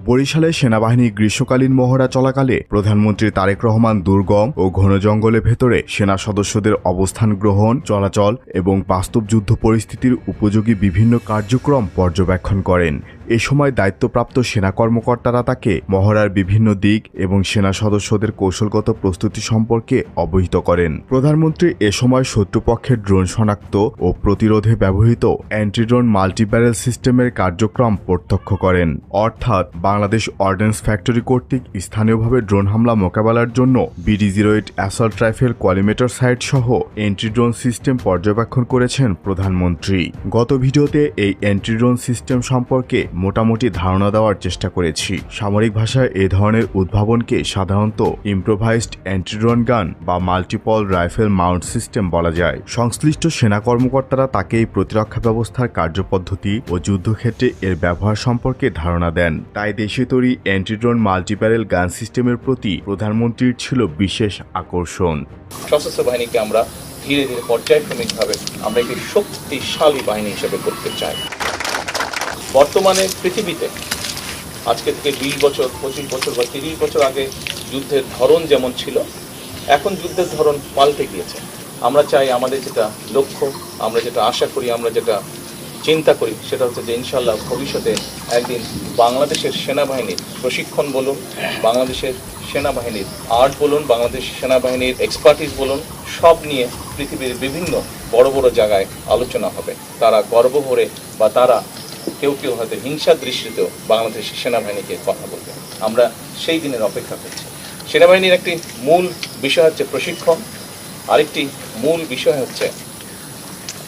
বরিশালে সেনাবাহিনী গ্রীষ্মকালীন মহড়া চলাকালে প্রধানমন্ত্রী তারেক রহমান দুর্গম ও ঘন জঙ্গলের ভেতরে সেনা সদস্যদের অবস্থান গ্রহণ, চলাচল এবং বাস্তব যুদ্ধ পরিস্থিতির উপযোগী বিভিন্ন কার্যক্রম পর্যবেক্ষণ করেন। এ সময় দায়িত্বপ্রাপ্ত সেনা কর্মকর্তারা তাকে মহড়ার বিভিন্ন দিক এবং সেনা সদস্যদের কৌশলগত প্রস্তুতি সম্পর্কে অবহিত করেন। প্রধানমন্ত্রী এ সময় শত্রুপক্ষের ড্রোন শনাক্ত ও প্রতিরোধে ব্যবহৃত অ্যান্টি-ড্রোন মাল্টিব্যারেল সিস্টেমের কার্যক্রম প্রত্যক্ষ করেন। অর্থাৎ বাংলাদেশ অর্ডিন্যান্স ফ্যাক্টরি কর্তৃক স্থানীয়ভাবে ড্রোন হামলা মোকাবেলার জন্য BD-08 অ্যাসল্ট রাইফেল কলিমেটর সাইট সহ অ্যান্টি-ড্রোন সিস্টেম পর্যবেক্ষণ করেছেন প্রধানমন্ত্রী। গত ভিডিওতে এই অ্যান্টি-ড্রোন সিস্টেম সম্পর্কে মোটামুটি ধারণা দেওয়ার চেষ্টা করেছি। সামরিক ভাষায় এ ধরনের উদ্ভাবনকে সাধারণত ইম্প্রোভাইজড অ্যান্টি-ড্রোন গান বা মাল্টিপল রাইফেল মাউন্ট সিস্টেম বলা যায়। সংশ্লিষ্ট সেনা কর্মকর্তারা তাকে এই প্রতিরক্ষা ব্যবস্থার কার্যপদ্ধতি ও যুদ্ধক্ষেত্রে এর ব্যবহার সম্পর্কে ধারণা দেন। তাই দেশে তৈরি অ্যান্টি-ড্রোন মাল্টিপ্যারেল গান সিস্টেমের প্রতি প্রধানমন্ত্রীর ছিল বিশেষ আকর্ষণ। সশস্ত্র বাহিনীকে আমরা ধীরে ধীরে পর্যায়ক্রমিকভাবে আমরা একটি শক্তিশালী বাহিনী হিসেবে করতে চাই। বর্তমানে পৃথিবীতে আজকে থেকে 20 বছর, 25 বছর বা 30 বছর আগে যুদ্ধের ধরন যেমন ছিল, এখন যুদ্ধের ধরন পাল্টে গিয়েছে। আমরা চাই আমাদের যেটা লক্ষ্য, আমরা যেটা আশা করি, আমরা যেটা চিন্তা করি, সেটা হচ্ছে যে ইনশাল্লাহ ভবিষ্যতে একদিন বাংলাদেশের সেনাবাহিনীর প্রশিক্ষণ বলুন, বাংলাদেশের সেনাবাহিনীর আর্ট বলুন, বাংলাদেশ সেনাবাহিনীর এক্সপার্টিস বলুন, সব নিয়ে পৃথিবীর বিভিন্ন বড় বড় জায়গায় আলোচনা হবে। তারা গর্ব ভরে বা তারা কেউ কেউ হয়তো হিংসার দৃষ্টিতেও বাংলাদেশের সেনাবাহিনীকে কথা বলবে। আমরা সেই দিনের অপেক্ষা করছি। সেনাবাহিনীর একটি মূল বিষয় হচ্ছে প্রশিক্ষণ, আরেকটি মূল বিষয় হচ্ছে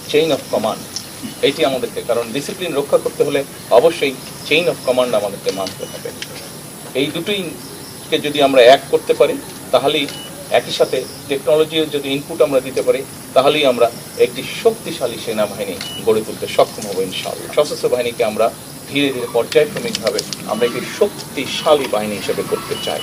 চেইন অফ কমান্ড। এইটি আমাদেরকে, কারণ ডিসিপ্লিন রক্ষা করতে হলে অবশ্যই চেইন অফ কমান্ড আমাদেরকে মানতে হবে। এই দুটোইকে যদি আমরা এক করতে পারি, তাহলেই একই সাথে টেকনোলজির যদি ইনপুট আমরা দিতে পারি, তাহলেই আমরা একটি শক্তিশালী সেনাবাহিনী গড়ে তুলতে সক্ষম হব ইনশাআল্লাহ। সশস্ত্র বাহিনীকে আমরা ধীরে ধীরে পর্যায়ক্রমিকভাবে আমরা একটি শক্তিশালী বাহিনী হিসেবে করতে চাই।